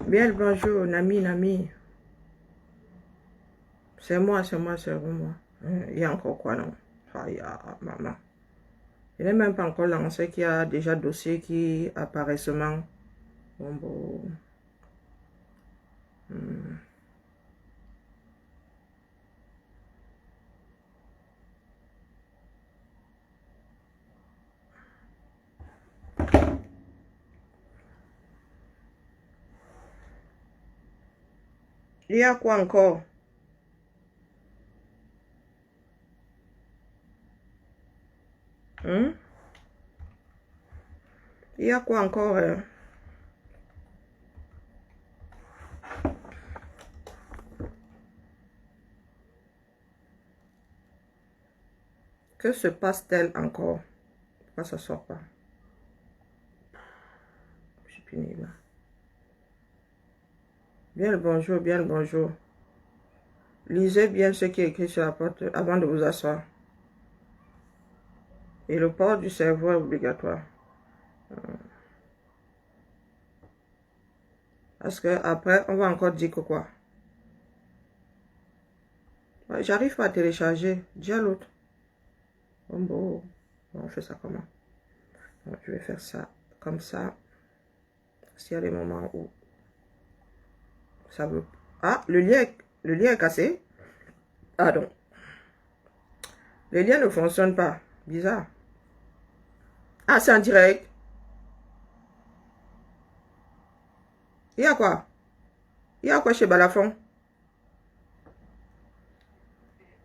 Bien le bonjour, Nami, Nami. C'est moi, c'est moi, c'est moi. Il y a encore quoi, non? Ah, il y a maman. Il n'est même pas encore lancé qu'il y a déjà dossier qui apparaît seulement. Bon. Il y a quoi encore? Il y a quoi encore? Que se passe-t-il encore? Pourquoi ça sort pas? Je suis fini là. Bien le bonjour, bien le bonjour. Lisez bien ce qui est écrit sur la porte avant de vous asseoir. Et le port du cerveau est obligatoire. Parce que après, on va encore dire que quoi? J'arrive pas à télécharger. Dis à l'autre. Bon, on fait ça comment? Bon, je vais faire ça comme ça. S'il y a des moments où ça veut... Ah, le lien est cassé. Pardon. Le lien ne fonctionne pas. Bizarre. Ah, c'est en direct. Il y a quoi? Il y a quoi chez Balafon?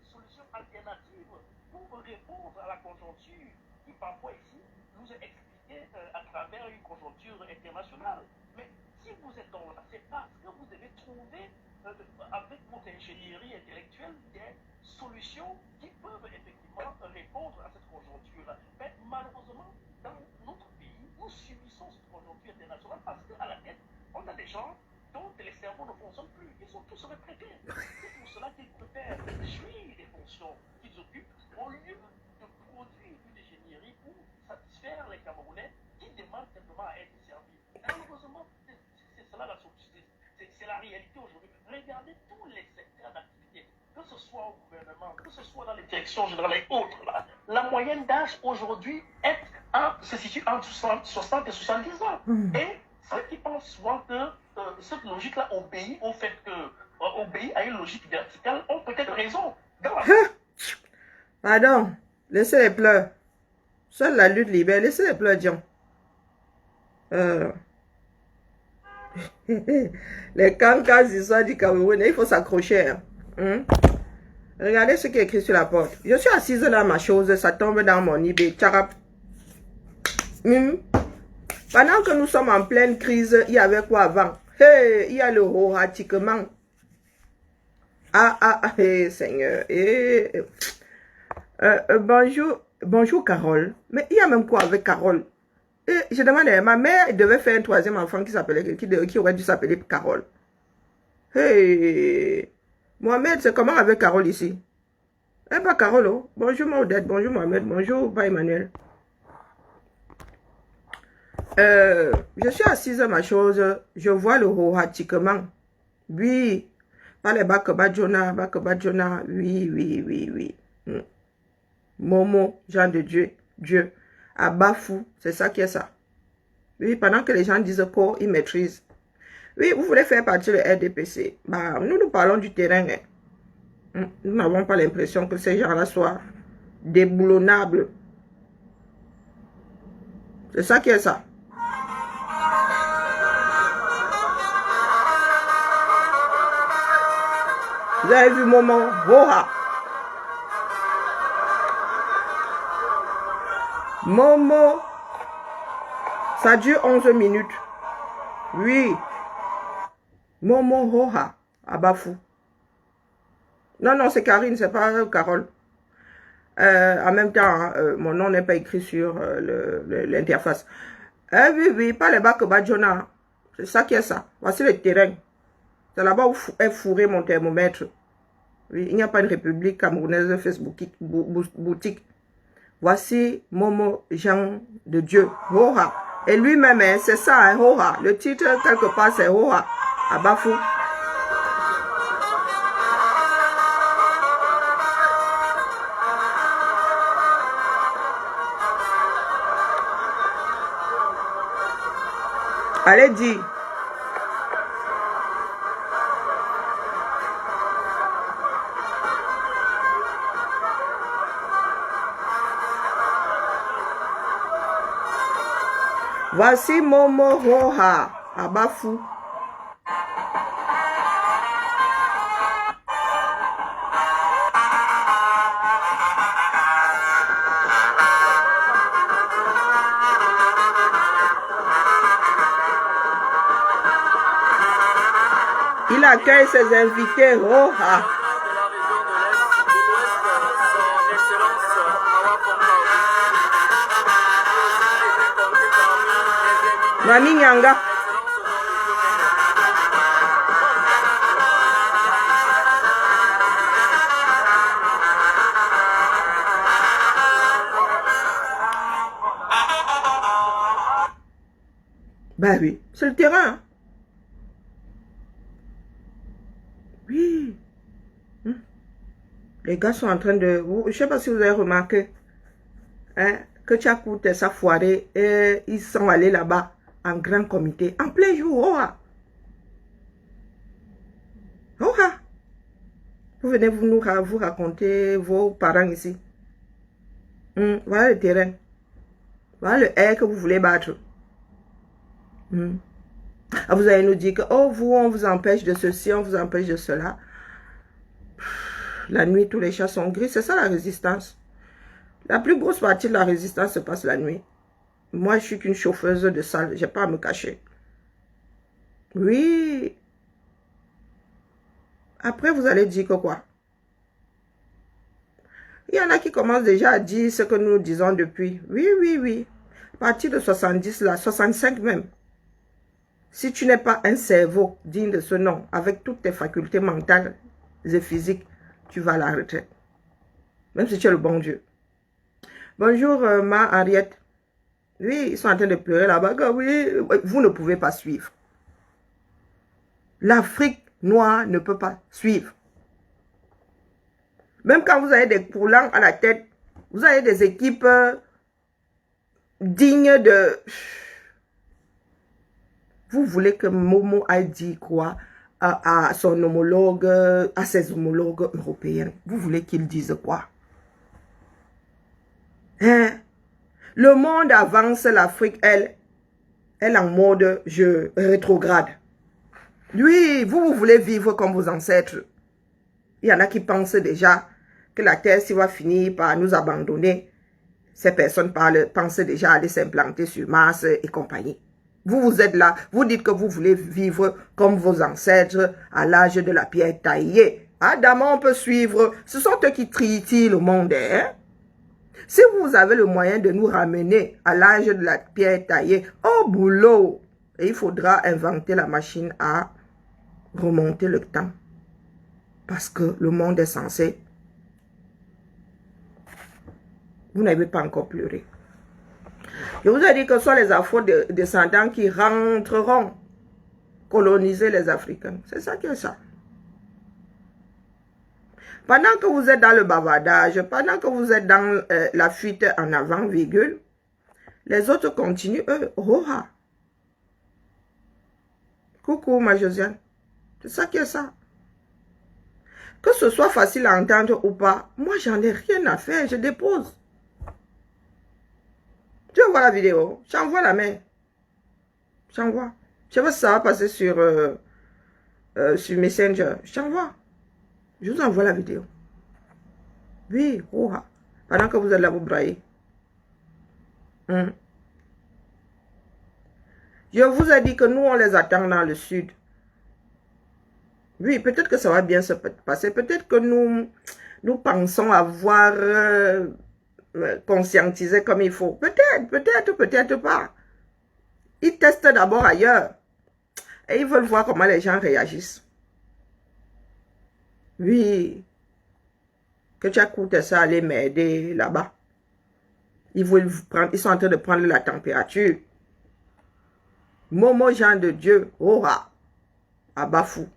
Solutions alternatives pour répondre à la conjoncture qui parfois ici nous est expliquée à travers une conjoncture internationale. Mais si vous êtes dans là, c'est parce que vous devez trouver avec votre ingénierie intellectuelle des solutions qui peuvent effectivement répondre à cette conjoncture-là. Mais malheureusement, dans notre pays, nous subissons cette conjoncture internationale parce qu'à la tête, on a des gens dont les cerveaux ne fonctionnent plus. Ils sont tous retraités. C'est pour cela qu'ils préfèrent jouir des fonctions qu'ils occupent au lieu de produire une ingénierie pour satisfaire les Camerounais qui demandent simplement à être servis. Malheureusement, c'est cela la solution. C'est la réalité aujourd'hui. Regardez tous les secteurs d'activité, que ce soit au gouvernement, que ce soit dans les directions générales et autres. Là, la moyenne d'âge aujourd'hui se situe entre 60 et 70 ans. Et ceux qui pensent souvent que cette logique-là obéit au fait que obéit à une logique verticale ont peut-être raison. Pardon, laissez les pleurs. Seule la lutte libère, laissez les pleurs, Dion. Les cancans histoires du Cameroun, il faut s'accrocher. Regardez ce qui est écrit sur la porte. Je suis assise là, ma chose, ça tombe dans mon ibé. Tcharap. Pendant que nous sommes en pleine crise, il y avait quoi avant? Hey, il y a le horatiquement. Hey, Seigneur. Bonjour Carole. Mais il y a même quoi avec Carole? Et je demandais, ma mère devait faire un troisième enfant qui aurait dû s'appeler Carole. Hey, Mohamed, c'est comment avec Carole ici? Eh pas Carole, oh. Bonjour Maudette, bonjour Mohamed, bonjour pas Emmanuel. Je suis assise à ma chose, je vois le horatiquement. Oui, pas les Bakabadjona, oui. Momo, Jean de Dieu. Abafou, c'est ça qui est ça. Oui, pendant que les gens disent quoi, ils maîtrisent. Oui, vous voulez faire partie du RDPC. Bah, nous parlons du terrain. Nous n'avons pas l'impression que ces gens-là soient déboulonnables. C'est ça qui est ça. Vous avez vu Momo? Hoha. Momo, ça dure 11 minutes. Oui. Momo Hoha, Abafou. Non, c'est Karine, c'est pas Carole. En même temps, mon nom n'est pas écrit sur l'interface. Oui, pas les Bakabadjona. C'est ça qui est ça. Voici le terrain. C'est là-bas où est fourré mon thermomètre. Oui, il n'y a pas une république camerounaise Facebook boutique. Voici Momo Jean de Dieu. Hoha. Et lui-même, c'est ça, hein, Hoha. Le titre, quelque part, c'est Hoha. à Bafou. Allez, dis. Voici Momo Roha à Bafou. Il accueille ses invités Roha. Mami Nyanga. Bah oui, c'est le terrain. Oui. Les gars sont en train de... Je ne sais pas si vous avez remarqué hein, que Tchakou et sa foirée, et ils sont allés là-bas en grand comité, en plein jour. Vous venez vous raconter vos parents ici. Voilà le terrain. Voilà le air que vous voulez battre. Vous allez nous dire que, oh, vous, on vous empêche de ceci, on vous empêche de cela. La nuit, tous les chats sont gris. C'est ça la résistance. La plus grosse partie de la résistance se passe la nuit. Moi, je suis qu'une chauffeuse de salle. Je n'ai pas à me cacher. Oui. Après, vous allez dire que quoi? Il y en a qui commencent déjà à dire ce que nous disons depuis. Oui, oui, oui. À partir de 70, là, 65 même. Si tu n'es pas un cerveau digne de ce nom, avec toutes tes facultés mentales et physiques, tu vas à la retraite. Même si tu es le bon Dieu. Bonjour, ma Henriette. Oui, ils sont en train de pleurer là-bas. Oui, vous ne pouvez pas suivre. L'Afrique noire ne peut pas suivre. Même quand vous avez des poulants à la tête, vous avez des équipes dignes de... Vous voulez que Momo aille dire quoi à son homologue, à ses homologues européens? Vous voulez qu'ils disent quoi? Hein? Le monde avance, l'Afrique, elle en mode je rétrograde. Oui, vous voulez vivre comme vos ancêtres. Il y en a qui pensent déjà que la terre s'y va finir par nous abandonner. Ces personnes pensent déjà aller s'implanter sur Mars et compagnie. Vous êtes là, vous dites que vous voulez vivre comme vos ancêtres à l'âge de la pierre taillée. Adamant, on peut suivre. Ce sont eux qui trient le monde. Hein? Si vous avez le moyen de nous ramener à l'âge de la pierre taillée, au boulot, et il faudra inventer la machine à remonter le temps. Parce que le monde est censé. Vous n'avez pas encore pleuré. Je vous ai dit que ce sont les afro-descendants qui rentreront coloniser les Africains. C'est ça qui est ça. Pendant que vous êtes dans le bavardage, pendant que vous êtes dans la fuite en avant, virgule, les autres continuent, eux, roha. Coucou, ma Josiane. C'est ça qui est ça. Que ce soit facile à entendre ou pas, moi, j'en ai rien à faire, je dépose. Tu vois la vidéo, j'envoie la main. J'envoie. Je sais pas si ça va passer sur Messenger. J'envoie. Je vous envoie la vidéo. Oui, roha. Pendant que vous êtes là, vous braillez. Je vous ai dit que nous, on les attend dans le sud. Oui, peut-être que ça va bien se passer. Peut-être que nous pensons avoir conscientisé comme il faut. Peut-être pas. Ils testent d'abord ailleurs. Et ils veulent voir comment les gens réagissent. Oui. Que tu as coûté ça, aller m'aider là-bas. Ils sont en train de prendre la température. Momo, Jean de Dieu, aura. à Bafou.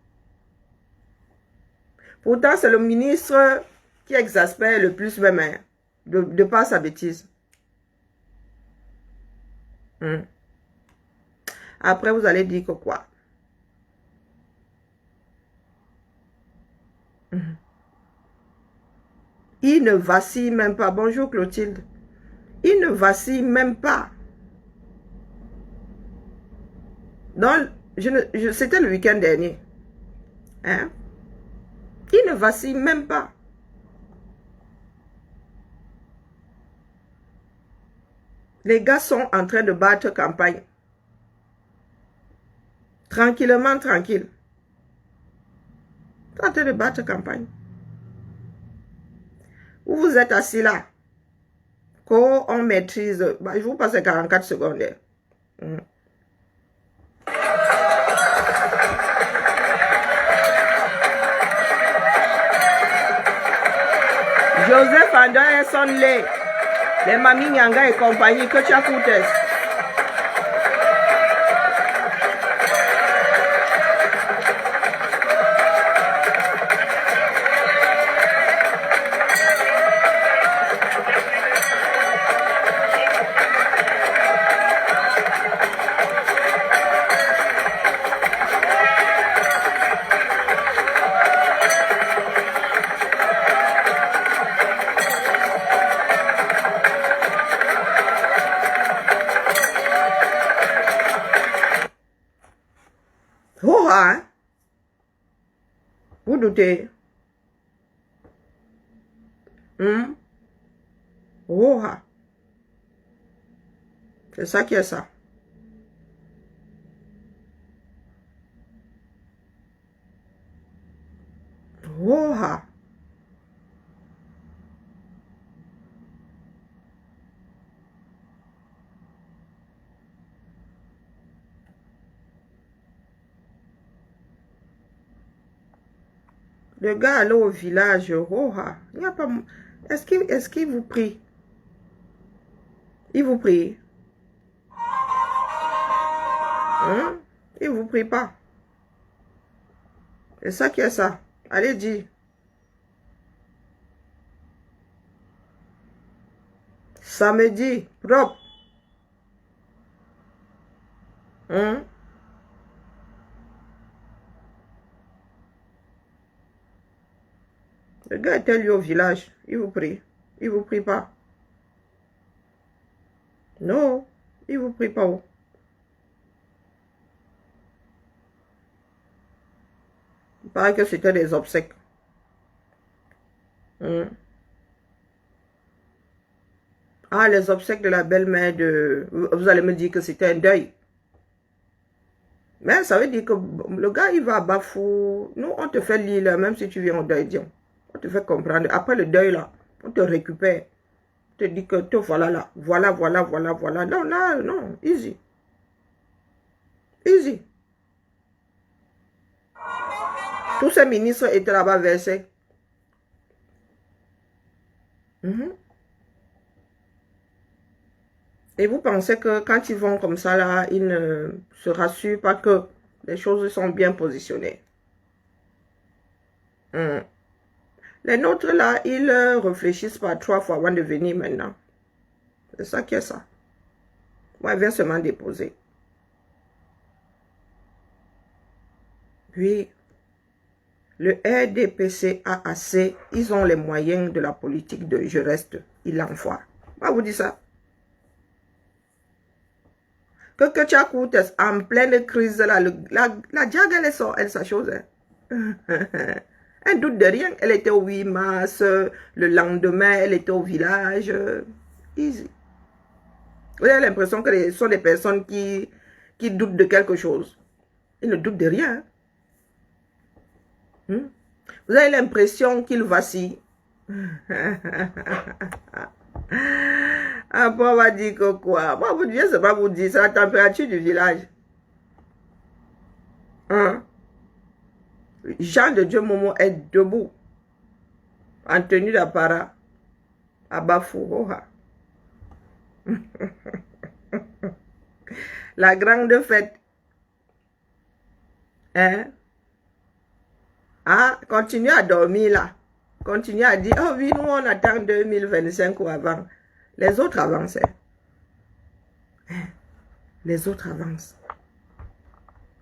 Pourtant, c'est le ministre qui exaspère le plus même, hein, de par sa bêtise. Après, vous allez dire que quoi? Il ne vacille même pas. Bonjour Clotilde. Il ne vacille même pas. C'était le week-end dernier. Hein? Il ne vacille même pas. Les gars sont en train de battre campagne. Tranquillement, tranquille. Ils sont en train de battre campagne. Vous êtes assis là. Quand on maîtrise, je vous passe 44 secondes. Joseph Anderson Lay, les Mami Nyanga et compagnie, que tu as coûté. Oh, hein? Vous doutez? Oh, ah. C'est ça qui est ça. Oh, ah. Le gars allait au village, oh, ah. Il n'y a pas... Est-ce qu'il vous prie? Il vous prie? Il vous prie pas. C'est ça qui est ça. Allez, dis. Samedi, propre. Le gars était lui au village. Il vous prie. Il vous prie pas. Non, il vous prie pas. Il paraît que c'était des obsèques. Ah, les obsèques de la belle-mère de... Vous allez me dire que c'était un deuil. Mais ça veut dire que le gars, il va à Bafou. Nous, on te fait lire, là, même si tu viens au deuil, disons. On te fait comprendre. Après le deuil, là, on te récupère. On te dit que te voilà là. Voilà. Non, là, non. Easy. Easy. Tous ces ministres étaient là-bas versés. Et vous pensez que quand ils vont comme ça, là, ils ne se rassurent pas que les choses sont bien positionnées. Les nôtres, là, ils réfléchissent pas 3 fois avant de venir maintenant. C'est ça qui est ça. Moi, elle vient seulement déposer. Puis, le RDPC a assez, ils ont les moyens de la politique de je reste, il l'envoie. Moi, vous dis ça. Que tu as coûté en pleine crise, là, la diag, elle sort, elle sa chose. Hein. Elle doute de rien. Elle était au 8 mars, le lendemain, elle était au village. Easy. Vous avez l'impression que ce sont des personnes qui doutent de quelque chose. Ils ne doutent de rien. Vous avez l'impression qu'ils vacillent. Après, on va dire que quoi? Moi, vous dire, c'est pas vous dire, c'est la température du village. Jean de Dieu Momo est debout, en tenue d'apparat, à Bafou. La grande fête. Ah, continuez à dormir là. Continuez à dire, oh oui, nous on attend 2025 ou avant. Les autres avancent. Les autres avancent.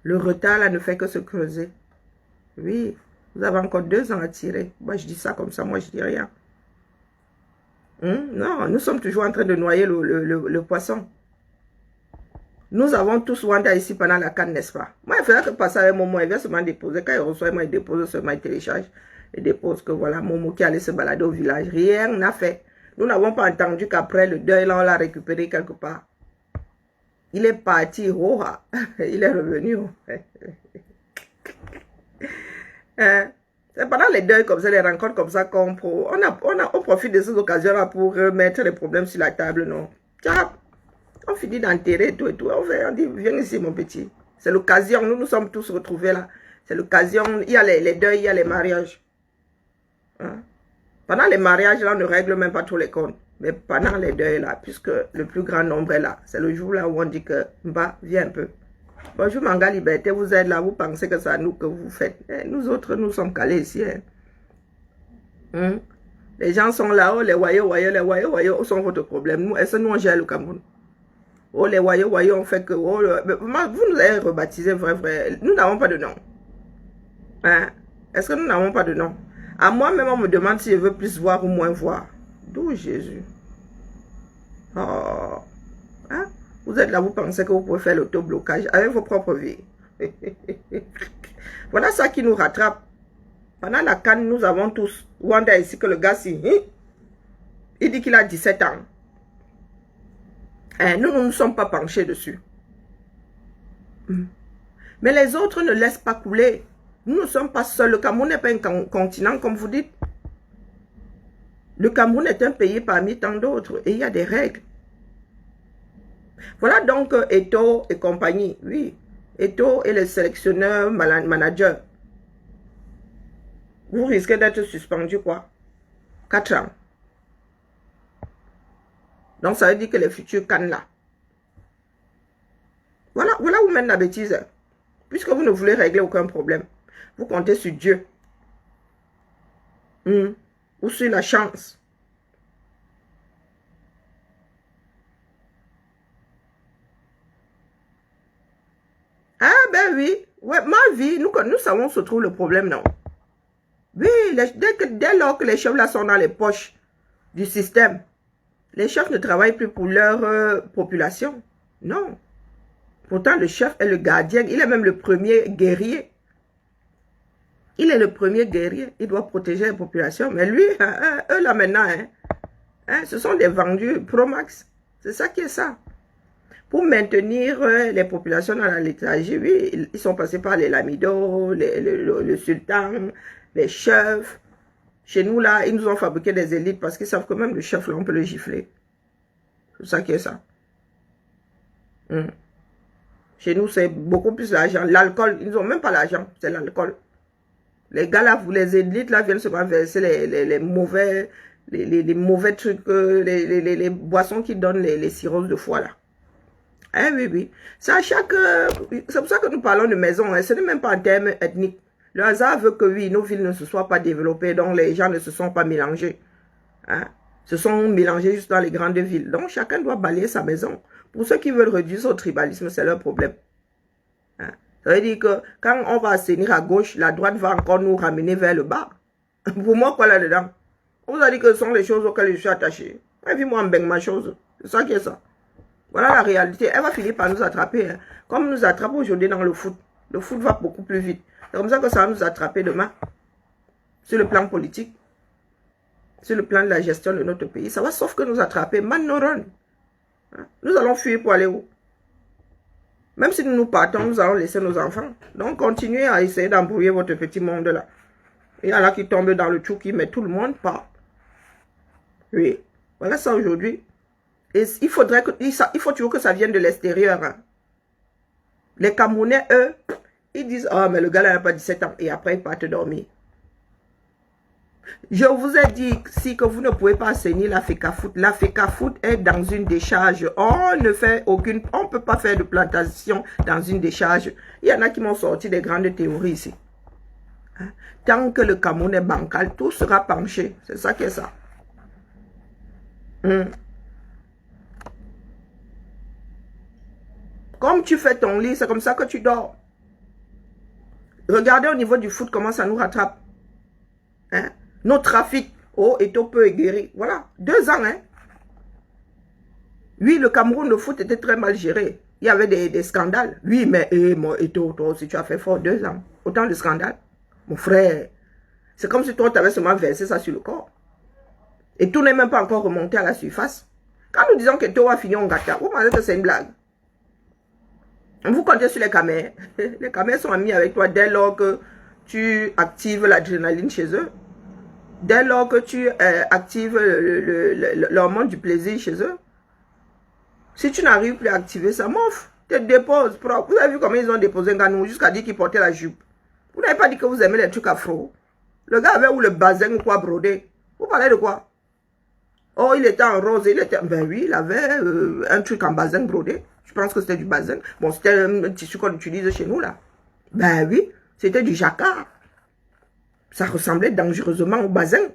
Le retard là ne fait que se creuser. Oui, vous avez encore 2 ans à tirer. Moi je dis ça comme ça, moi je dis rien. Non, nous sommes toujours en train de noyer le poisson. Nous avons tous Wanda ici pendant la canne, n'est-ce pas? Moi, il faudrait que passer avec Momo, il vient seulement déposer. Quand il reçoit, moi, il dépose seulement, il télécharge. Il dépose que voilà, Momo qui allait se balader au village. Rien n'a fait. Nous n'avons pas entendu qu'après le deuil, là, on l'a récupéré quelque part. Il est parti, oh, il est revenu. C'est pendant les deuils comme ça, les rencontres comme ça, qu'on on profite de ces occasions-là pour remettre les problèmes sur la table, non? Tiens. On finit d'enterrer tout et tout. On dit, viens ici mon petit. C'est l'occasion. Nous nous sommes tous retrouvés là. C'est l'occasion. Il y a les deuils, il y a les mariages. Hein? Pendant les mariages, là, on ne règle même pas tous les comptes. Mais pendant les deuils là, puisque le plus grand nombre est là, c'est le jour là où on dit que, bah, viens un peu. Bonjour Manga Liberté, vous êtes là, vous pensez que c'est à nous que vous faites. Nous autres, nous sommes calés ici. Les gens sont là, oh, les wayo sont votre problème. Nous, est-ce que nous on gère le Cameroun? Oh, les wayo, on fait que... Oh, vous nous avez rebaptisé, vrai. Nous n'avons pas de nom. Hein? Est-ce que nous n'avons pas de nom? À moi-même, on me demande si je veux plus voir ou moins voir. D'où Jésus? Oh. Hein? Vous êtes là, vous pensez que vous pouvez faire l'auto-blocage avec vos propres vies. Voilà ça qui nous rattrape. Pendant la canne, nous avons tous... Wanda ici, que le gars, si... il dit qu'il a 17 ans. Nous ne nous sommes pas penchés dessus. Mais les autres ne laissent pas couler. Nous ne sommes pas seuls. Le Cameroun n'est pas un continent, comme vous dites. Le Cameroun est un pays parmi tant d'autres. Et il y a des règles. Voilà donc Eto'o et compagnie. Oui. Eto'o et le sélectionneur manager. Vous risquez d'être suspendu quoi? 4 ans. Donc, ça veut dire que les futurs cannes là. Voilà où mène la bêtise. Puisque vous ne voulez régler aucun problème. Vous comptez sur Dieu. Ou sur la chance. Ah ben oui. Ouais, ma vie, nous savons où se trouve le problème, non? Oui, dès lors que les chefs là sont dans les poches du système, les chefs ne travaillent plus pour leur population. Non. Pourtant, le chef est le gardien. Il est même le premier guerrier. Il est le premier guerrier. Il doit protéger la population. Mais lui, eux là maintenant, ce sont des vendus pro-max. C'est ça qui est ça. Pour maintenir les populations dans la léthargie, oui, ils sont passés par les lamidos, le sultan, les chefs. Chez nous, là, ils nous ont fabriqué des élites parce qu'ils savent que même le chef, là, on peut le gifler. C'est ça qui est ça. Chez nous, c'est beaucoup plus l'argent. L'alcool, ils n'ont même pas l'argent, c'est l'alcool. Les gars, là, les élites, là, viennent se verser les mauvais trucs, les boissons qui donnent les cirrhoses de foie, là. Oui. C'est à chaque... c'est pour ça que nous parlons de maison. Ce n'est même pas en termes ethniques. Le hasard veut que, oui, nos villes ne se soient pas développées, donc les gens ne se sont pas mélangés. Se sont mélangés juste dans les grandes villes. Donc, chacun doit balayer sa maison. Pour ceux qui veulent réduire au tribalisme, c'est leur problème. Ça veut dire que quand on va assainir à gauche, la droite va encore nous ramener vers le bas. Pour moi, quoi là-dedans? On vous a dit que ce sont les choses auxquelles je suis attaché. Moi, en baigne ma chose. C'est ça qui est ça. Voilà la réalité. Elle va finir par nous attraper. Comme nous attrape aujourd'hui dans le foot. Le foot va beaucoup plus vite. C'est comme ça que ça va nous attraper demain. Sur le plan politique. Sur le plan de la gestion de notre pays. Ça va sauf que nous attraper. Man no run. Nous allons fuir pour aller où? Même si nous partons, nous allons laisser nos enfants. Donc, continuez à essayer d'embrouiller votre petit monde là. Il y en a qui tombent dans le trou qui met tout le monde part. Oui. Voilà ça aujourd'hui. Et il faut toujours que ça vienne de l'extérieur. Les Camerounais, eux, ils disent, oh, mais le gars là n'a pas 17 ans. Et après, ils partent dormir. Je vous ai dit si que vous ne pouvez pas assainir la FECAFOOT. La FECAFOOT est dans une décharge. On ne peut pas faire de plantation dans une décharge. Il y en a qui m'ont sorti des grandes théories ici. Hein? Tant que le Cameroun est bancal, tout sera penché. C'est ça qui est ça. Comme tu fais ton lit, c'est comme ça que tu dors. Regardez au niveau du foot comment ça nous rattrape. Hein? Nos trafics, oh, Eto'o peu guéri. Voilà, 2 ans. Hein? Oui, le Cameroun, le foot était très mal géré. Il y avait des scandales. Oui, mais moi, Eto'o, toi aussi, tu as fait fort 2 ans. Autant de scandales. Mon frère, c'est comme si toi, tu avais seulement versé ça sur le corps. Et tout n'est même pas encore remonté à la surface. Quand nous disons que Eto'o a fini en gâteau, vous pensez que c'est une blague? Vous comptez sur les caméras. Les caméras sont amis avec toi dès lors que tu actives l'adrénaline chez eux. Dès lors que tu actives l'hormone du plaisir chez eux. Si tu n'arrives plus à activer ça, mof, te dépose. Vous avez vu comment ils ont déposé un ganou jusqu'à dire qu'il portait la jupe. Vous n'avez pas dit que vous aimez les trucs afro. Le gars avait où le bazin ou quoi brodé. Vous parlez de quoi? Oh, il était en rose. Il était... Ben oui, il avait un truc en bazin brodé. Je pense que c'était du bazin. Bon, c'était un tissu qu'on utilise chez nous, là. Ben oui, c'était du jacquard. Ça ressemblait dangereusement au bazin.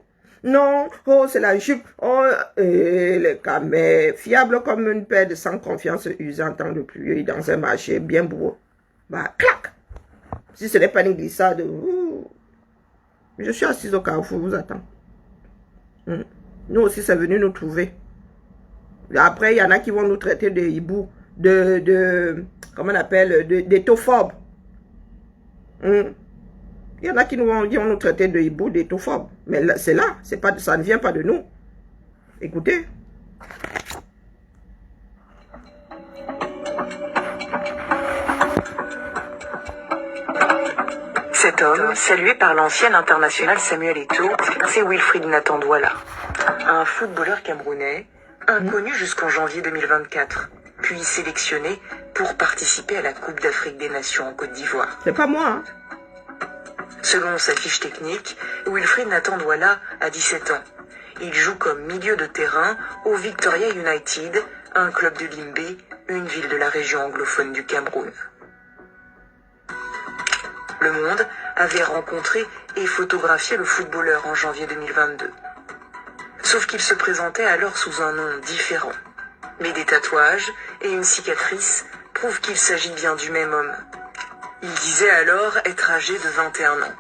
Non, oh, c'est la jupe. Oh, les camés, fiable comme une paire de sans confiance usée en temps de pluie dans un marché bien beau. Bah, clac. Si ce n'est pas une glissade, je suis assise au carrefour, vous attends. Nous aussi, c'est venu nous trouver. Après, il y en a qui vont nous traiter de hibou, comment on appelle, d'étophobes. Il y en a qui vont nous traiter de hibou, d'étophobes. Mais c'est là, ça ne vient pas de nous. Écoutez. Cet homme, salué par l'ancien international Samuel Eto'o, c'est Wilfried Nathan Douala, un footballeur camerounais, inconnu jusqu'en janvier 2024, puis sélectionné pour participer à la Coupe d'Afrique des Nations en Côte d'Ivoire. C'est pas moi, hein. Selon sa fiche technique, Wilfried Nathan Douala a 17 ans. Il joue comme milieu de terrain au Victoria United, un club de Limbé, une ville de la région anglophone du Cameroun. Le Monde avait rencontré et photographié le footballeur en janvier 2022. Sauf qu'il se présentait alors sous un nom différent. Mais des tatouages et une cicatrice prouvent qu'il s'agit bien du même homme. Il disait alors être âgé de 21 ans.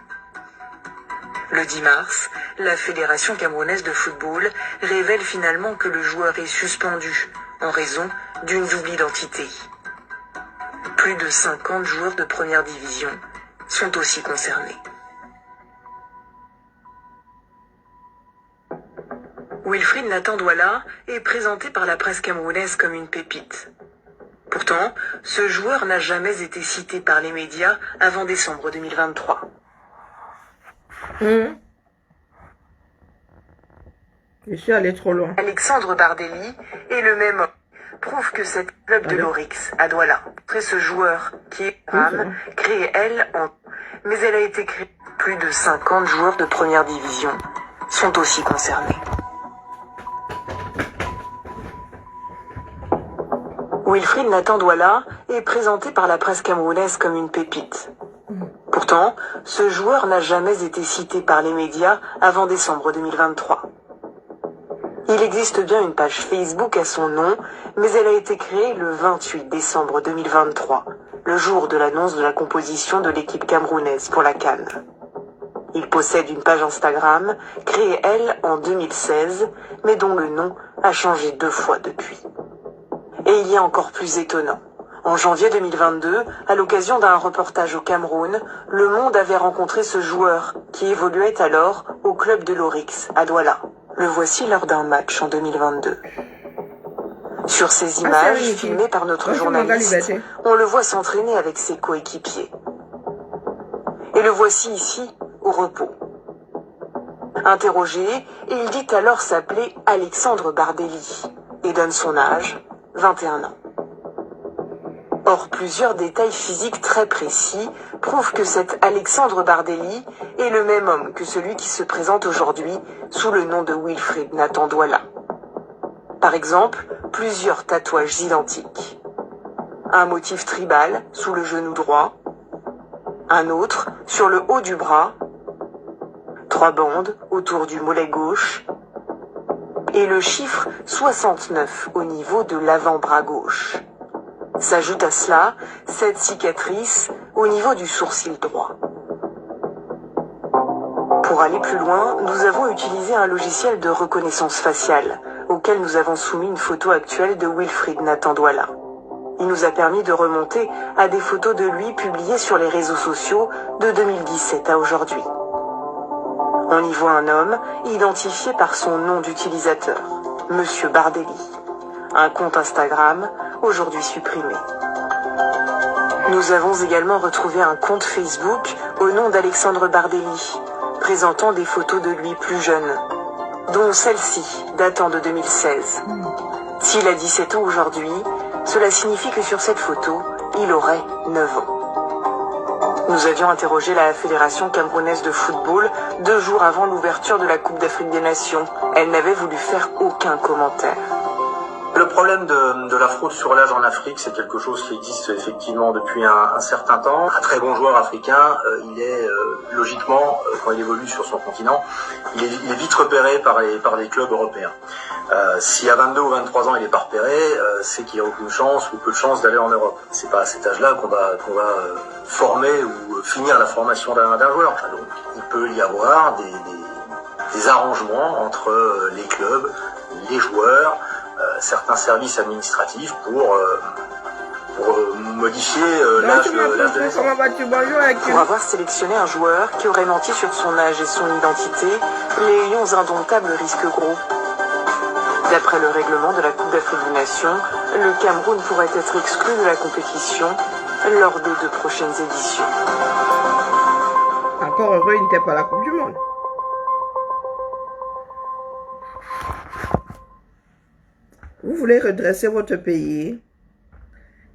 Le 10 mars, la Fédération camerounaise de football révèle finalement que le joueur est suspendu en raison d'une double identité. Plus de 50 joueurs de première division sont aussi concernés. Wilfried Nathan Douala est présenté par la presse camerounaise comme une pépite. Pourtant, ce joueur n'a jamais été cité par les médias avant décembre 2023. Je suis allé trop loin. Alexandre Bardelli est le même homme. Prouve que cette club de l'Oryx à Douala, après ce joueur qui est créé elle mais elle a été créée. Plus de 50 joueurs de première division sont aussi concernés. Wilfried Nathan Douala est présenté par la presse camerounaise comme une pépite. Pourtant, ce joueur n'a jamais été cité par les médias avant décembre 2023. Il existe bien une page Facebook à son nom, mais elle a été créée le 28 décembre 2023, le jour de l'annonce de la composition de l'équipe camerounaise pour la CAN. Il possède une page Instagram, créée elle en 2016, mais dont le nom a changé 2 fois depuis. Et il y a encore plus étonnant. En janvier 2022, à l'occasion d'un reportage au Cameroun, Le Monde avait rencontré ce joueur, qui évoluait alors au club de l'Oryx, à Douala. Le voici lors d'un match en 2022. Sur ces images, filmées par notre journaliste, on le voit s'entraîner avec ses coéquipiers. Et le voici ici, au repos. Interrogé, il dit alors s'appeler Alexandre Bardelli, et donne son âge, 21 ans. Or, plusieurs détails physiques très précis prouvent que cet Alexandre Bardelli est le même homme que celui qui se présente aujourd'hui sous le nom de Wilfried Nathan Douala. Par exemple, plusieurs tatouages identiques. Un motif tribal sous le genou droit, un autre sur le haut du bras 3 bandes autour du mollet gauche et le chiffre 69 au niveau de l'avant-bras gauche. S'ajoute à cela 7 cicatrices au niveau du sourcil droit. Pour aller plus loin, nous avons utilisé un logiciel de reconnaissance faciale, auquel nous avons soumis une photo actuelle de Wilfried Nathan Douala. Il nous a permis de remonter à des photos de lui publiées sur les réseaux sociaux de 2017 à aujourd'hui. On y voit un homme identifié par son nom d'utilisateur, Monsieur Bardelli. Un compte Instagram, aujourd'hui supprimé. Nous avons également retrouvé un compte Facebook au nom d'Alexandre Bardelli, présentant des photos de lui plus jeune, dont celle-ci, datant de 2016. S'il a 17 ans aujourd'hui, cela signifie que sur cette photo, il aurait 9 ans. Nous avions interrogé la Fédération camerounaise de football 2 jours avant l'ouverture de la Coupe d'Afrique des Nations. Elle n'avait voulu faire aucun commentaire. Le problème de la fraude sur l'âge en Afrique, c'est quelque chose qui existe effectivement depuis un certain temps. Un très bon joueur africain, il est logiquement, quand il évolue sur son continent, il est vite repéré par les clubs européens. Si à 22 ou 23 ans il n'est pas repéré, c'est qu'il n'y a aucune chance ou peu de chance d'aller en Europe. C'est pas à cet âge-là qu'on va former ou finir la formation d'un joueur. Donc il peut y avoir des arrangements entre les clubs, les joueurs, certains services administratifs pour modifier l'âge de naissance. Pour avoir sélectionné un joueur qui aurait menti sur son âge et son identité, les Lions indomptables risquent gros. D'après le règlement de la Coupe d'Afrique des Nations, le Cameroun pourrait être exclu de la compétition lors des 2 prochaines éditions. Encore heureux, il n'était pas à la Coupe du Monde. Vous voulez redresser votre pays,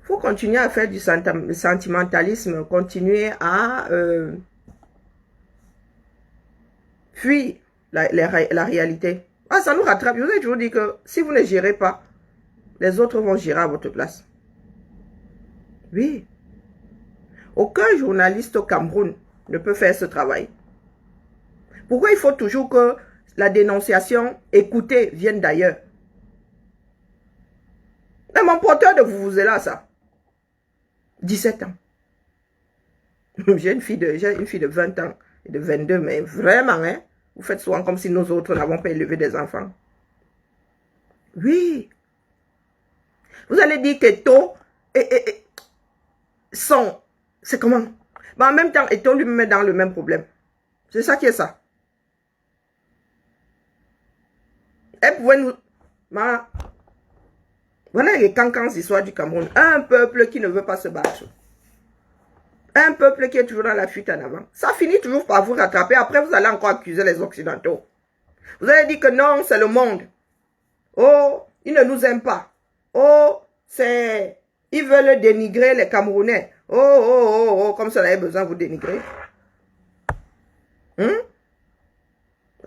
il faut continuer à faire du sentimentalisme, continuer à fuir la réalité. Ah, ça nous rattrape. Je vous ai toujours dit que si vous ne gérez pas, les autres vont gérer à votre place. Oui. Aucun journaliste au Cameroun ne peut faire ce travail. Pourquoi il faut toujours que la dénonciation écoutée vienne d'ailleurs? Mais mon porteur de vous est là, ça. 17 ans. J'ai une fille de 20 ans et de 22, mais vraiment, hein, vous faites souvent comme si nous autres n'avons pas élevé des enfants. Oui. Vous allez dire qu'Eto sont... C'est comment? Mais en même temps, Eto lui met dans le même problème. C'est ça qui est ça. Elle pouvait nous... Voilà les cancans histoires du Cameroun. Un peuple qui ne veut pas se battre. Un peuple qui est toujours dans la fuite en avant. Ça finit toujours par vous rattraper. Après, vous allez encore accuser les Occidentaux. Vous allez dire que non, c'est le monde. Oh, ils ne nous aiment pas. Oh, c'est... Ils veulent dénigrer les Camerounais. Oh, comme ça, on avait besoin de vous dénigrer.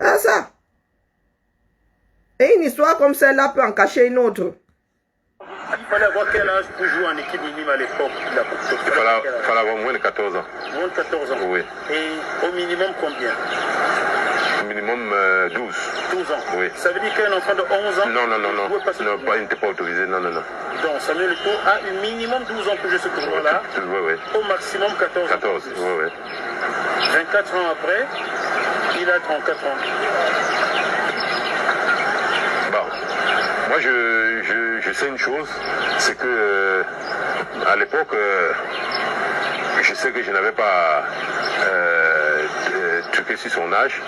Ah, ça. Et une histoire comme celle-là peut en cacher une autre. Il fallait avoir quel âge pour jouer en équipe minime à l'époque? Il fallait avoir moins de 14 ans. Moins de 14 ans? Oui. Et au minimum combien? Au minimum 12. 12 ans? Oui. Ça veut dire qu'un enfant de 11 ans? Non, il n'était pas autorisé, non. Donc Samuel Eto'o a un minimum 12 ans pour jouer ce tournoi-là? Oui. Au maximum 14 ans? 14, oui. 24 ans après, il a 34 ans. Bon, moi je sais une chose, c'est que à l'époque, je sais que je n'avais pas truqué sur son âge,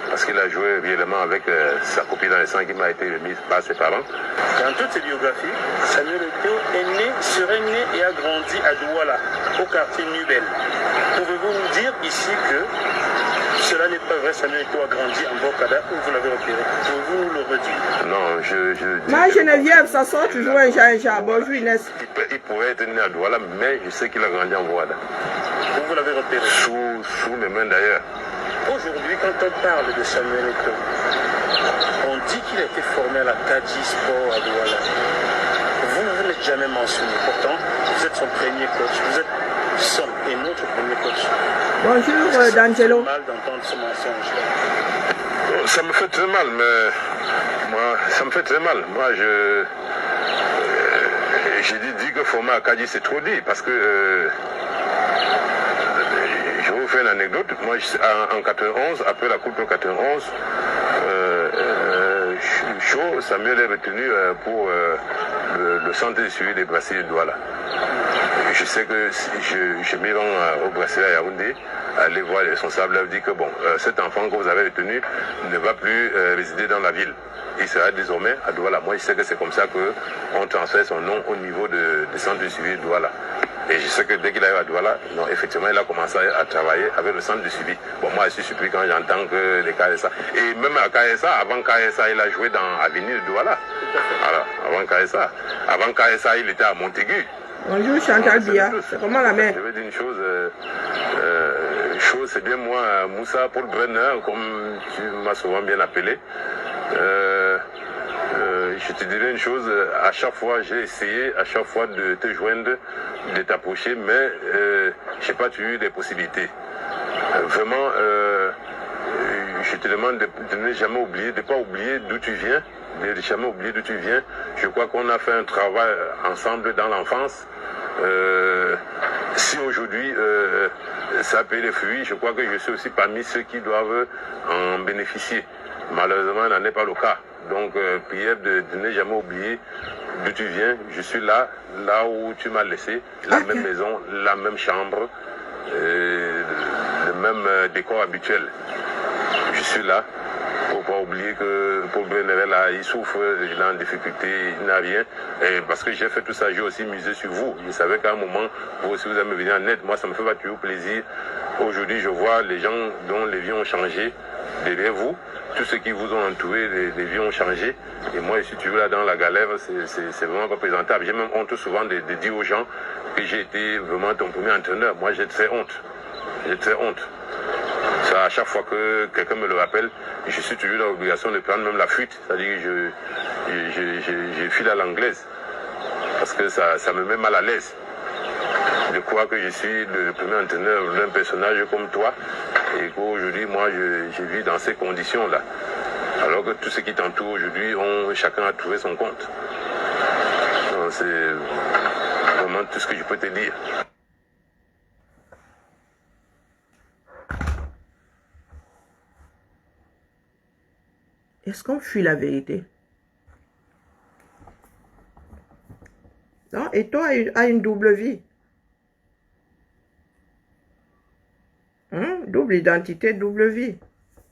parce qu'il a joué réellement avec sa copine adolescente qui m'a été mise par ses parents. Dans toutes ses biographies, Samuel Eto'o serait né et a grandi à Douala, au quartier Nubel. Pouvez-vous nous dire ici que cela n'est pas vrai, Samuel Eto'o a grandi en Bokada où vous l'avez repéré? Pouvez-vous nous le redire? Non, Moi, Geneviève, ça sort toujours un chat. Bonjour Inès. Il pourrait être né à Douala, mais je sais qu'il a grandi en Bokada. Où vous l'avez repéré? Sous mes mains d'ailleurs. Aujourd'hui, quand on parle de Samuel Eto'o, on dit qu'il a été formé à la Kadi Sport à Douala. Vous ne l'êtes jamais mentionné. Pourtant, vous êtes son premier coach. Vous êtes son et notre premier coach. Bonjour D'Angelo. Mal d'entendre ce mensonge. Ça me fait très mal, mais moi, ça me fait très mal. Moi, j'ai dit que Foma Akadi, c'est trop dit, parce que je vais vous faire une anecdote. Moi, en 91, après la Coupe de 91, Chaud, Samuel est retenu pour le centre de suivi des bracelets de Douala. Je sais que je me rends au bracelet à Yaoundé, aller voir les responsables, leur dire que bon, cet enfant que vous avez retenu ne va plus résider dans la ville. Il sera désormais à Douala. Moi, je sais que c'est comme ça qu'on transfère son nom au niveau du centre de suivi de Douala. Et je sais que dès qu'il arrive à Douala, non, effectivement, il a commencé à travailler avec le centre de suivi. Bon, moi, je suis surpris quand j'entends que les KSA. Et même à KSA, avant KSA, il a joué dans Avenue de Douala. Alors, avant KSA. Avant KSA, il était à Montaigu. Bonjour Chantal Bia. C'est comment la mère? Je vais dire une chose. C'est bien moi, Moussa Paul Brenner, comme tu m'as souvent bien appelé. Je te dirais une chose, à chaque fois j'ai essayé, à chaque fois de te joindre, de t'approcher, mais je n'ai pas eu les possibilités. Vraiment, je te demande de ne jamais oublier, de ne pas oublier d'où tu viens, de ne jamais oublier d'où tu viens. Je crois qu'on a fait un travail ensemble dans l'enfance. Si aujourd'hui ça paye les fruits, je crois que je suis aussi parmi ceux qui doivent en bénéficier. Malheureusement, ce n'en est pas le cas. Donc, prière de ne jamais oublier d'où tu viens. Je suis là où tu m'as laissé, la même maison, la même chambre, le même décor habituel. Je suis là. Il ne faut pas oublier que Paul Brenner, là, il souffre, il est en difficulté, il n'a rien. Et parce que j'ai fait tout ça, j'ai aussi misé sur vous. Je savais qu'à un moment, vous aussi, vous allez me venir en aide. Moi, ça me fait pas toujours plaisir. Aujourd'hui, je vois les gens dont les vies ont changé derrière vous. Tous ceux qui vous ont entouré, les vies ont changé. Et moi, si tu veux, là, dans la galère, c'est vraiment pas présentable. J'ai même honte souvent de dire aux gens que j'ai été vraiment ton premier entraîneur. Moi, j'ai très honte. J'ai très honte. Ça, à chaque fois que quelqu'un me le rappelle, je suis toujours dans l'obligation de prendre même la fuite. C'est-à-dire que je file à l'anglaise. Parce que ça me met mal à l'aise. Je crois que je suis le premier entraîneur d'un personnage comme toi. Et qu'aujourd'hui, moi, je vis dans ces conditions-là. Alors que tous ceux qui t'entourent aujourd'hui, chacun a trouvé son compte. C'est vraiment tout ce que je peux te dire. Est-ce qu'on fuit la vérité? Non, et toi a une double vie. Double identité, double vie.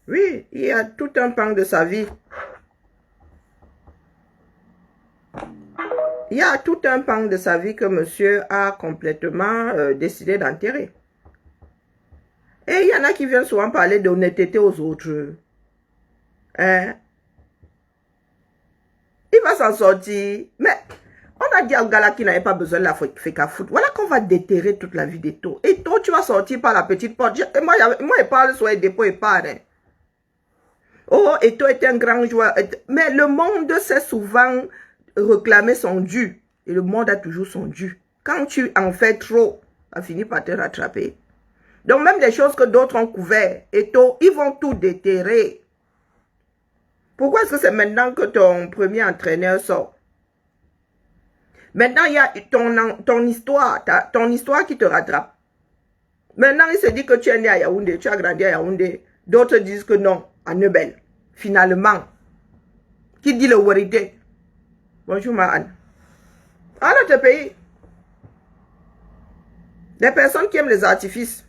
Oui, il y a tout un pan de sa vie. Il y a tout un pan de sa vie que monsieur a complètement décidé d'enterrer. Et il y en a qui viennent souvent parler d'honnêteté aux autres. Hein? Il va s'en sortir. Mais on a dit à Gala qui n'avait pas besoin de la féca foot. Voilà qu'on va déterrer toute la vie d'Eto. Et toi, tu vas sortir par la petite porte. Moi, il parle sur les dépôts et part. Hein. Oh, Eto était un grand joueur. Mais le monde sait souvent réclamer son dû. Et le monde a toujours son dû. Quand tu en fais trop, ça finit par te rattraper. Donc, même les choses que d'autres ont couvert, Eto, ils vont tout déterrer. Pourquoi est-ce que c'est maintenant que ton premier entraîneur sort? Maintenant, il y a ton histoire qui te rattrape. Maintenant, il se dit que tu es né à Yaoundé, tu as grandi à Yaoundé. D'autres disent que non, à Nebel. Finalement, qui dit la vérité? Bonjour, Mahan. Ah, notre pays. Des personnes qui aiment les artifices.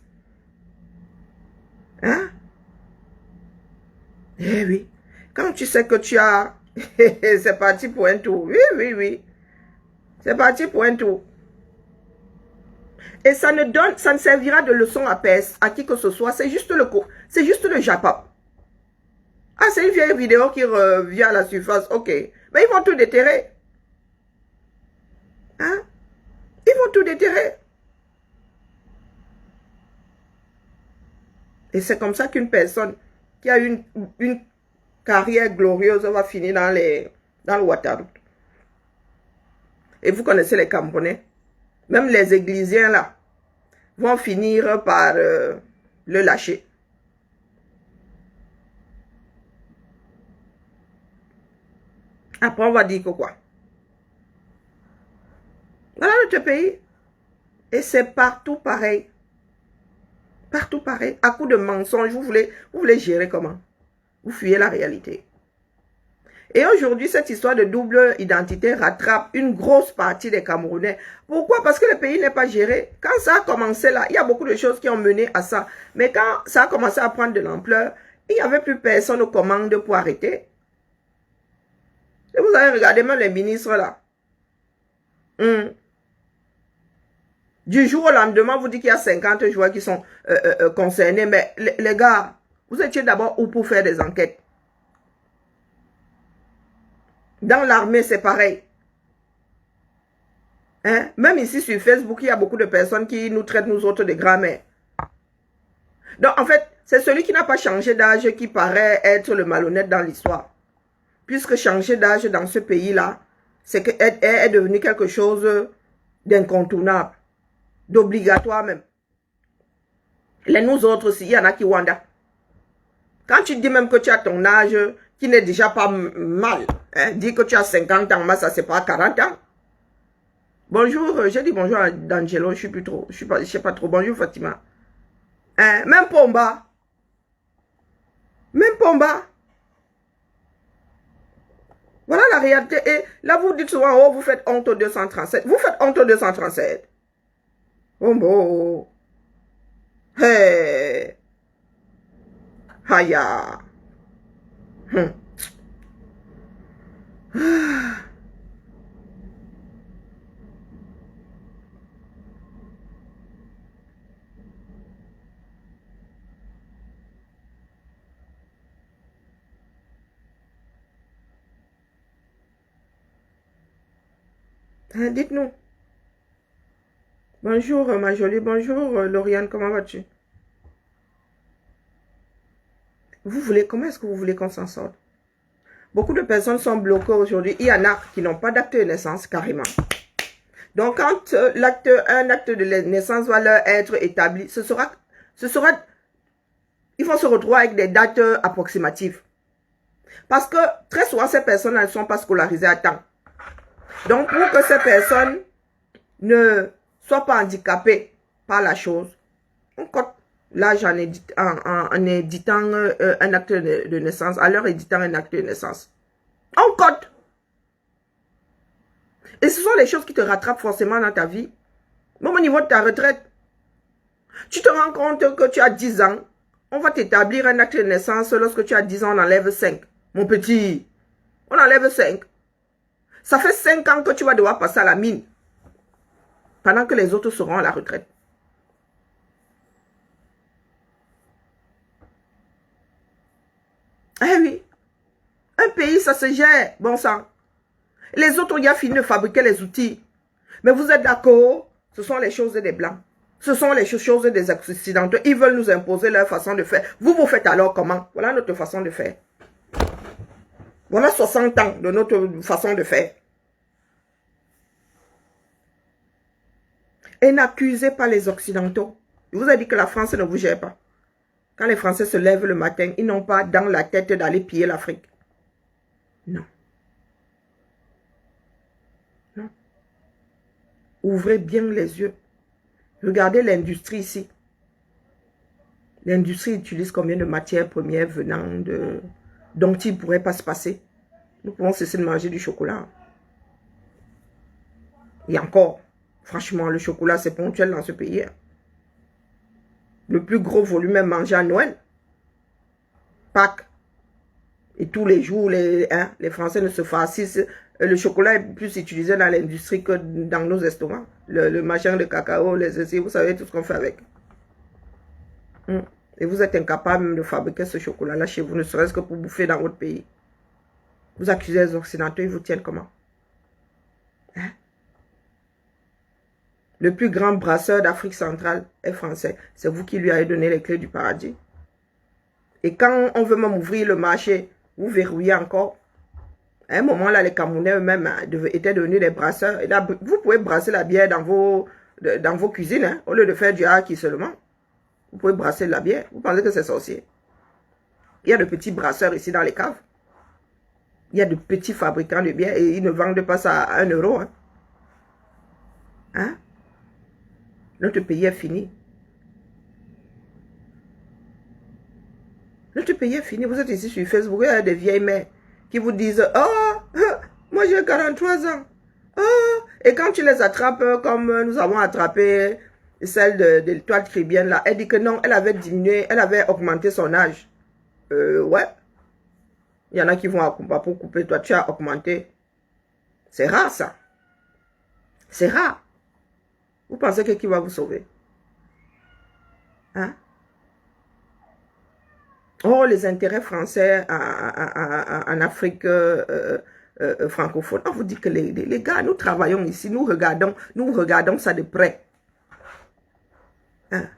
Hein? Eh oui. Quand tu sais que tu as... c'est parti pour un tour. Oui, oui, oui. C'est parti pour un tour. Et ça ne servira de leçon à qui que ce soit. C'est juste le Japon. Ah, c'est une vieille vidéo qui revient à la surface. Ok. Mais ils vont tout déterrer. Hein? Ils vont tout déterrer. Et c'est comme ça qu'une personne qui a une carrière glorieuse va finir dans le Ouattara. Et vous connaissez les Camerounais. Même les Églisiens là. vont finir par le lâcher. Après, on va dire que quoi? Voilà notre pays. Et c'est partout pareil. Partout pareil. À coup de mensonges, vous voulez gérer comment? Vous fuyez la réalité. Et aujourd'hui, cette histoire de double identité rattrape une grosse partie des Camerounais. Pourquoi? Parce que le pays n'est pas géré. Quand ça a commencé là, il y a beaucoup de choses qui ont mené à ça. Mais quand ça a commencé à prendre de l'ampleur, il n'y avait plus personne aux commandes pour arrêter. Et vous avez regardé même les ministres là. Du jour au lendemain, vous dites qu'il y a 50 joueurs qui sont concernés. Mais les gars, vous étiez d'abord où pour faire des enquêtes? Dans l'armée, c'est pareil. Hein? Même ici sur Facebook, il y a beaucoup de personnes qui nous traitent, nous autres, de grand-mères. Donc, en fait, c'est celui qui n'a pas changé d'âge qui paraît être le malhonnête dans l'histoire. Puisque changer d'âge dans ce pays-là, c'est qu'elle est devenue quelque chose d'incontournable, d'obligatoire même. Les nous autres aussi, il y en a qui wanda. Quand tu dis même que tu as ton âge, qui n'est déjà pas mal, hein, dis que tu as 50 ans, mais ça c'est pas 40 ans. Bonjour, j'ai dit bonjour à D'Angelo, je sais pas trop. Bonjour Fatima. Hein, même Pomba. Même Pomba. Voilà la réalité. Et là, vous dites souvent, oh, vous faites honte au 237. Vous faites honte au 237. Oh, bon. Hey. Haya. Dites-nous. Bonjour ma jolie, bonjour Lauriane, comment vas-tu? Comment est-ce que vous voulez qu'on s'en sorte? Beaucoup de personnes sont bloquées aujourd'hui. Il y en a qui n'ont pas d'acte de naissance carrément. Donc quand un acte de naissance va leur être établi, ils vont se retrouver avec des dates approximatives. Parce que très souvent ces personnes ne sont pas scolarisées à temps. Donc, pour que ces personnes ne soient pas handicapées par la chose, on cote l'âge en éditant un acte de naissance, à leur éditant un acte de naissance. On cote. Et ce sont les choses qui te rattrapent forcément dans ta vie. Même au niveau de ta retraite, tu te rends compte que tu as 10 ans, on va t'établir un acte de naissance lorsque tu as 10 ans, on enlève 5. Mon petit, on enlève 5. Ça fait 5 ans que tu vas devoir passer à la mine. Pendant que les autres seront à la retraite. Eh oui. Un pays, ça se gère. Bon sang. Les autres ont déjà fini de fabriquer les outils. Mais vous êtes d'accord? Ce sont les choses des Blancs. Ce sont les choses des Occidentaux. Ils veulent nous imposer leur façon de faire. Vous faites alors comment? Voilà notre façon de faire. Voilà 60 ans de notre façon de faire. Et n'accusez pas les Occidentaux. Je vous ai dit que la France ne vous gère pas. Quand les Français se lèvent le matin, ils n'ont pas dans la tête d'aller piller l'Afrique. Non. Non. Ouvrez bien les yeux. Regardez l'industrie ici. L'industrie utilise combien de matières premières venant de... dont il ne pourrait pas se passer. Nous pouvons cesser de manger du chocolat. Et encore, franchement, le chocolat, c'est ponctuel dans ce pays. Le plus gros volume est mangé à Noël. Pâques. Et tous les jours, les Français ne se farcissent. Le chocolat est plus utilisé dans l'industrie que dans nos estomacs. Le machin de cacao, les essais, vous savez tout ce qu'on fait avec. Et vous êtes incapable de fabriquer ce chocolat-là chez vous, ne serait-ce que pour bouffer dans votre pays. Vous accusez les Occidentaux, ils vous tiennent comment? Hein? Le plus grand brasseur d'Afrique centrale est français. C'est vous qui lui avez donné les clés du paradis. Et quand on veut même ouvrir le marché, vous verrouillez encore. À un moment là, les Camerounais eux-mêmes étaient devenus des brasseurs. Et là, vous pouvez brasser la bière dans dans vos cuisines, hein, au lieu de faire du haki seulement. Vous pouvez brasser de la bière. Vous pensez que c'est sorcier? Il y a de petits brasseurs ici dans les caves. Il y a de petits fabricants de bière et ils ne vendent pas ça à 1 euro. Hein? Hein? Notre pays est fini. Notre pays est fini. Vous êtes ici sur Facebook, il y a des vieilles mères qui vous disent « Oh, moi j'ai 43 ans. Oh, et quand tu les attrapes comme nous avons attrapé celle de l'étoile tribienne là, elle dit que non, elle avait diminué, elle avait augmenté son âge. Ouais. Il y en a qui vont à combat pour couper, toi tu as augmenté. C'est rare ça. C'est rare. Vous pensez que qui va vous sauver? Hein? Oh, les intérêts français en Afrique francophone. On vous dit que les gars, nous travaillons ici, nous regardons ça de près. Hein?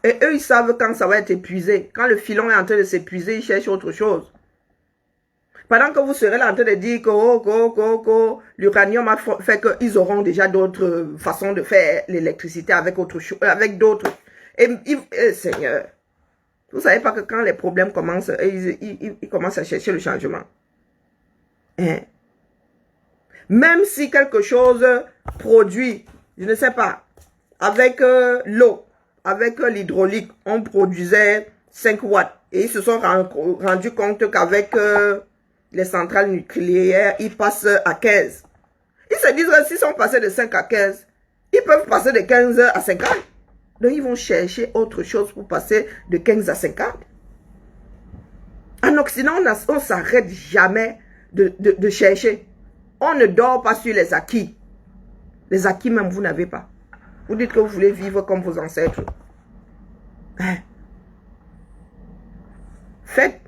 Et eux, ils savent quand ça va être épuisé. Quand le filon est en train de s'épuiser, ils cherchent autre chose. Pendant que vous serez là en train de dire que l'uranium a fait qu'ils auront déjà d'autres façons de faire l'électricité avec autre chose, avec d'autres. Et Seigneur, vous savez pas que quand les problèmes commencent, ils commencent à chercher le changement. Hein? Même si quelque chose produit, je ne sais pas, avec l'eau, avec l'hydraulique, on produisait 5 watts. Et ils se sont rendus compte qu'avec les centrales nucléaires, ils passent à 15. Ils se disent que s'ils sont passés de 5 à 15, ils peuvent passer de 15 à 50. Donc ils vont chercher autre chose pour passer de 15 à 50. En Occident, on ne s'arrête jamais de chercher. On ne dort pas sur les acquis. Les acquis même, vous n'avez pas. Vous dites que vous voulez vivre comme vos ancêtres. Hein? Faites.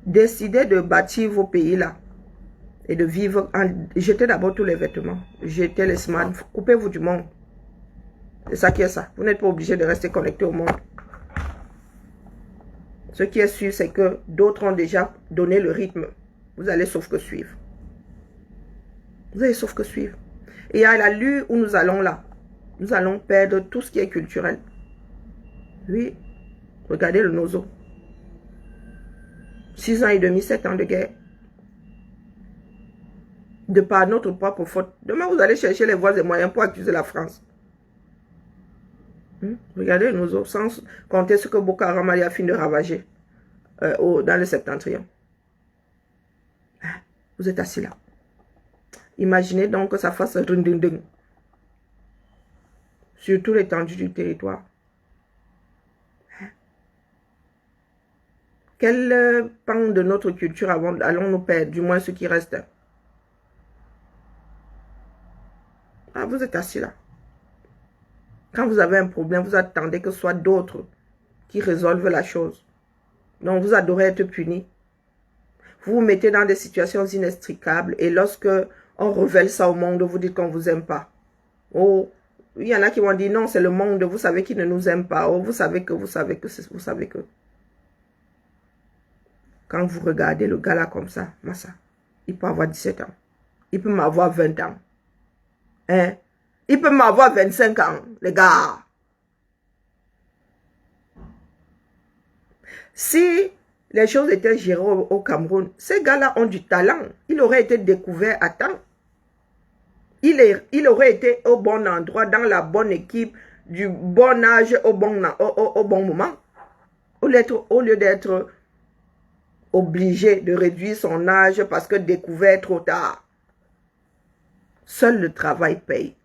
Décidez de bâtir vos pays là. Et de vivre. Jetez d'abord tous les vêtements. Jetez les smartphones. Coupez-vous du monde. C'est ça qui est ça. Vous n'êtes pas obligé de rester connecté au monde. Ce qui est sûr, c'est que d'autres ont déjà donné le rythme. Vous allez sauf que suivre. Vous allez sauf que suivre. Et à l'allure où nous allons là, nous allons perdre tout ce qui est culturel. Oui. Regardez le Nozo. 6 ans et demi, 7 ans de guerre. De par notre propre faute. Demain, vous allez chercher les voies et moyens pour accuser la France. Regardez le Nozo, sans compter ce que Boko Haram a fini de ravager dans le septentrion. Vous êtes assis là. Imaginez donc que ça fasse rindinding sur toute l'étendue du territoire. Quel pan de notre culture allons-nous perdre, du moins ce qui reste? Ah, vous êtes assis là. Quand vous avez un problème, vous attendez que ce soit d'autres qui résolvent la chose. Donc, vous adorez être puni. Vous vous mettez dans des situations inextricables et lorsque on révèle ça au monde, vous dites qu'on ne vous aime pas. Oh, il y en a qui vont dire non, c'est le monde, vous savez qu'il ne nous aime pas. Oh, vous savez que. Quand vous regardez le gars là comme ça, Massa, il peut avoir 17 ans. Il peut m'avoir 20 ans. Hein? Il peut m'avoir 25 ans, les gars. Si les choses étaient gérées au Cameroun, ces gars-là ont du talent. Il aurait été découvert à temps. Il aurait été au bon endroit, dans la bonne équipe, du bon âge, au bon moment. Au lieu d'être obligé de réduire son âge parce que découvert trop tard. Seul le travail paye.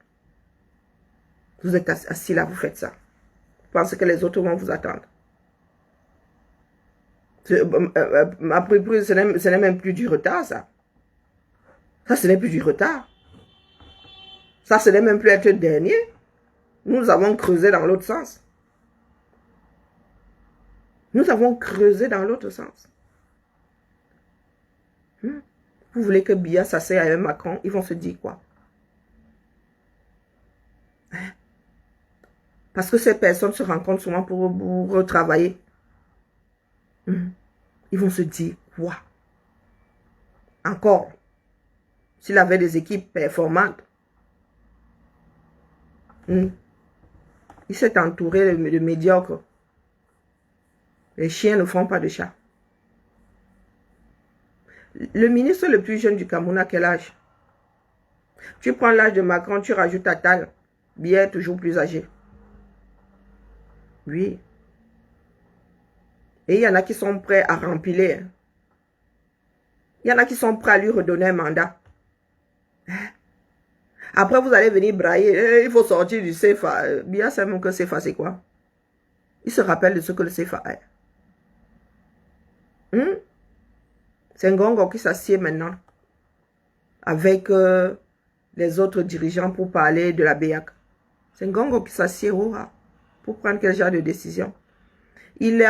Vous êtes assis là, vous faites ça. Vous pensez que les autres vont vous attendre. Après, ce n'est même plus du retard, ça. Ça, ce n'est plus du retard. Ça, ce n'est même plus être dernier. Nous avons creusé dans l'autre sens. Nous avons creusé dans l'autre sens. Vous voulez que Biya s'asseye avec Macron, ils vont se dire quoi? Parce que ces personnes se rencontrent souvent pour retravailler. Ils vont se dire, quoi? Encore. s'il avait des équipes performantes. Il s'est entouré de médiocres. Les chiens ne font pas de chat. Le ministre le plus jeune du Cameroun a quel âge? Tu prends l'âge de Macron, tu rajoutes Attal, bien toujours plus âgé. Oui. Et il y en a qui sont prêts à remplir. Il y en a qui sont prêts à lui redonner un mandat. Après, vous allez venir brailler. Il faut sortir du CFA. Bien seulement que CFA, c'est quoi? Il se rappelle de ce que le CFA est. C'est un Ngongo qui s'assied maintenant avec les autres dirigeants pour parler de la BEAC. C'est un Ngongo qui s'assied pour prendre quel genre de décision. Il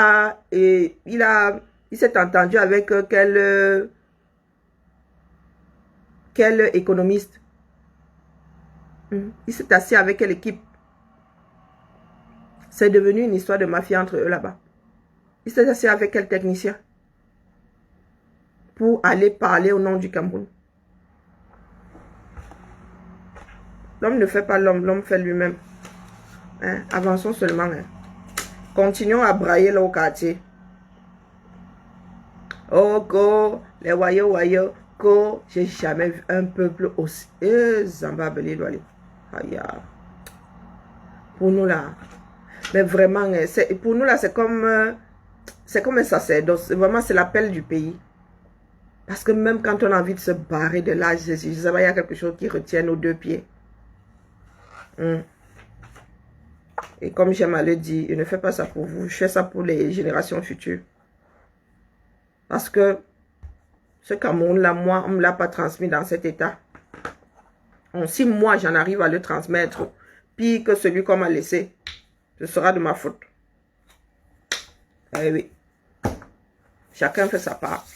s'est entendu avec quel économiste. Il s'est assis avec quelle équipe. C'est devenu une histoire de mafia entre eux là-bas. Il s'est assis avec quel technicien pour aller parler au nom du Cameroun. L'homme ne fait pas l'homme, l'homme fait lui-même. Avançons seulement. Continuons à brailler là au quartier. Oh, go, les wayo, go, j'ai jamais vu un peuple aussi. Zambabeli, doit aller. Pour nous là, mais vraiment, pour nous là, c'est comme un sacerdoce. Vraiment, c'est l'appel du pays. Parce que même quand on a envie de se barrer de là, je sais pas, il y a quelque chose qui retient nos deux pieds. Et comme j'aime à le dire, je ne fais pas ça pour vous, je fais ça pour les générations futures. Parce que ce Cameroun-là, moi, on ne me l'a pas transmis dans cet état. Si moi, j'en arrive à le transmettre, pire que celui qu'on m'a laissé, ce sera de ma faute. Eh oui. Chacun fait sa part.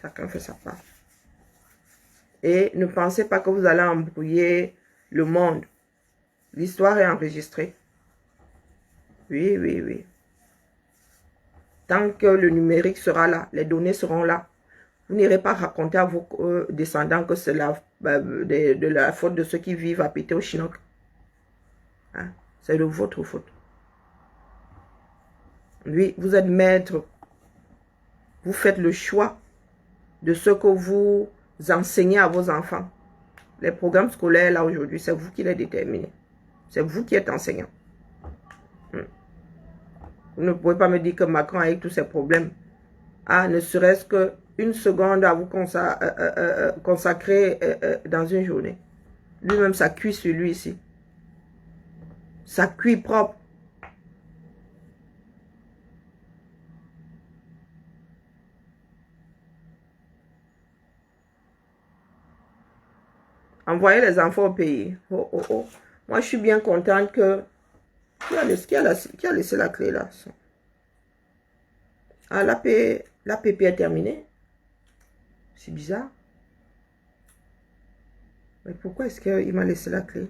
Chacun fait sa part. Et ne pensez pas que vous allez embrouiller le monde. L'histoire est enregistrée. Oui, oui, oui. Tant que le numérique sera là, les données seront là. Vous n'irez pas raconter à vos descendants que c'est de la faute de ceux qui vivent à péter au Chinook. C'est de votre faute. Oui, vous êtes maître. Vous faites le choix de ce que vous enseignez à vos enfants. Les programmes scolaires, là, aujourd'hui, c'est vous qui les déterminez. C'est vous qui êtes enseignant. Vous ne pouvez pas me dire que Macron a eu tous ses problèmes. Ne serait-ce qu'une seconde à vous consacrer dans une journée. Lui-même, ça cuit sur lui ici. Ça cuit propre. Envoyez les enfants au pays. Moi, je suis bien contente que... Qui a laissé la clé là? La PP est terminée. C'est bizarre. Mais pourquoi est-ce qu'il m'a laissé la clé?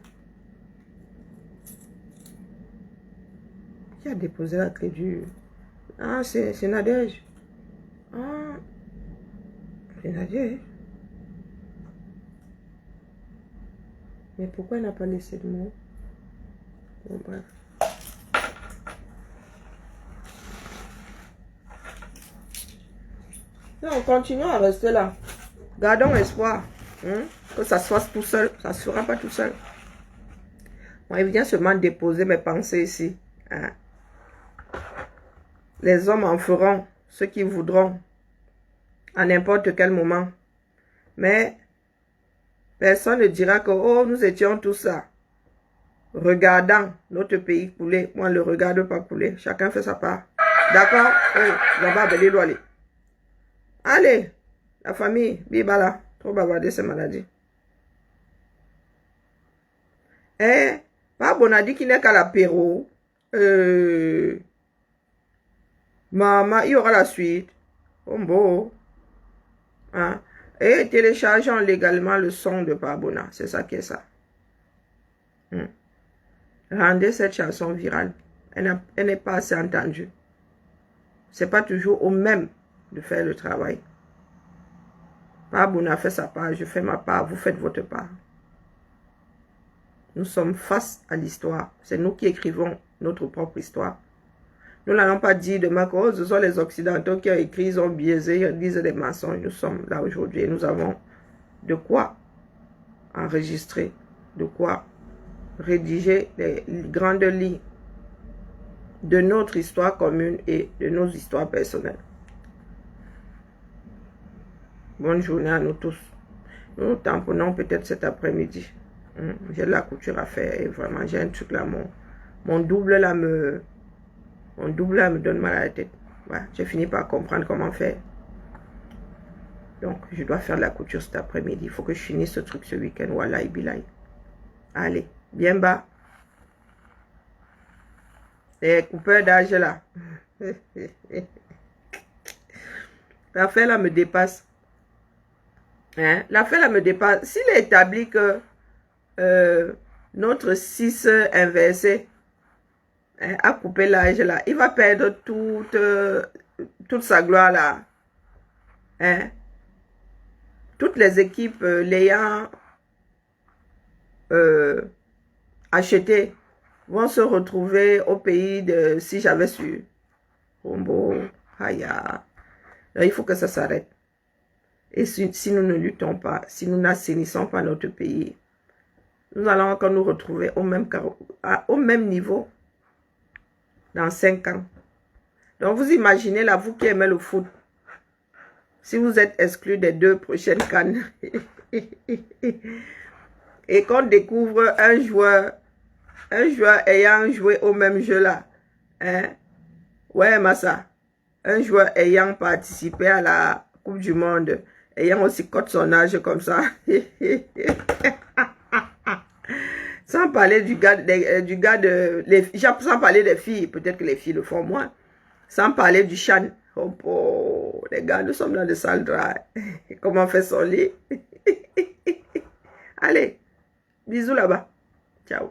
Qui a déposé la clé du... c'est Nadège. C'est Nadège. Mais pourquoi il n'a pas laissé de mot? Bon, bref. On continue à rester là. Gardons espoir. Que ça se fasse tout seul. Ça ne se fera pas tout seul. Moi, il vient seulement déposer mes pensées ici. Les hommes en feront ce qu'ils voudront. À n'importe quel moment. Mais personne ne dira que nous étions tous ça. Regardant notre pays couler. Moi, ne le regarde pas couler. Chacun fait sa part. D'accord? Là-bas, aller. Allez, la famille, bibala, trop bavarder ces maladies. Pas Bonadi qui n'est qu'à l'apéro. Maman, il y aura la suite. Bon. Et téléchargeons légalement le son de Pabona. C'est ça qui est ça. Rendez cette chanson virale. Elle n'est pas assez entendue. C'est pas toujours au même de faire le travail. Babouna a fait sa part, je fais ma part, vous faites votre part. Nous sommes face à l'histoire. C'est nous qui écrivons notre propre histoire. Nous n'allons pas dire demain que ce sont les Occidentaux qui ont écrit, ils ont biaisé, ils disent des mensonges. Nous sommes là aujourd'hui et nous avons de quoi enregistrer, de quoi rédiger les grandes lignes de notre histoire commune et de nos histoires personnelles. Bonne journée à nous tous. Nous nous tamponnons peut-être cet après-midi. J'ai de la couture à faire et vraiment j'ai un truc là, mon double là me donne mal à la tête. Voilà, j'ai fini par comprendre comment faire. Donc je dois faire de la couture cet après-midi. Il faut que je finisse ce truc ce week-end. Voilà, bilaï. Allez, bien bas. Les coupeurs d'âge là. L'affaire là me dépasse. Hein? L'affaire là me dépasse. S'il est établi que notre 6 inversé a coupé l'âge là, il va perdre toute sa gloire là. Hein? Toutes les équipes l'ayant acheté vont se retrouver au pays de si j'avais su. Rombo, Haya. Il faut que ça s'arrête. Et si nous ne luttons pas, si nous n'assainissons pas notre pays, nous allons encore nous retrouver au même niveau dans 5 ans. Donc vous imaginez là, vous qui aimez le foot, si vous êtes exclu des 2 prochaines CAN et qu'on découvre un joueur ayant joué au même jeu là, hein? Ouais, Massa, un joueur ayant participé à la Coupe du Monde, ayant aussi cote son âge comme ça. Sans parler sans parler des filles, peut-être que les filles le font moins. Sans parler du chan. Oh, les gars, nous sommes dans le sale drap. Comment faire son lit? Allez, bisous là-bas. Ciao.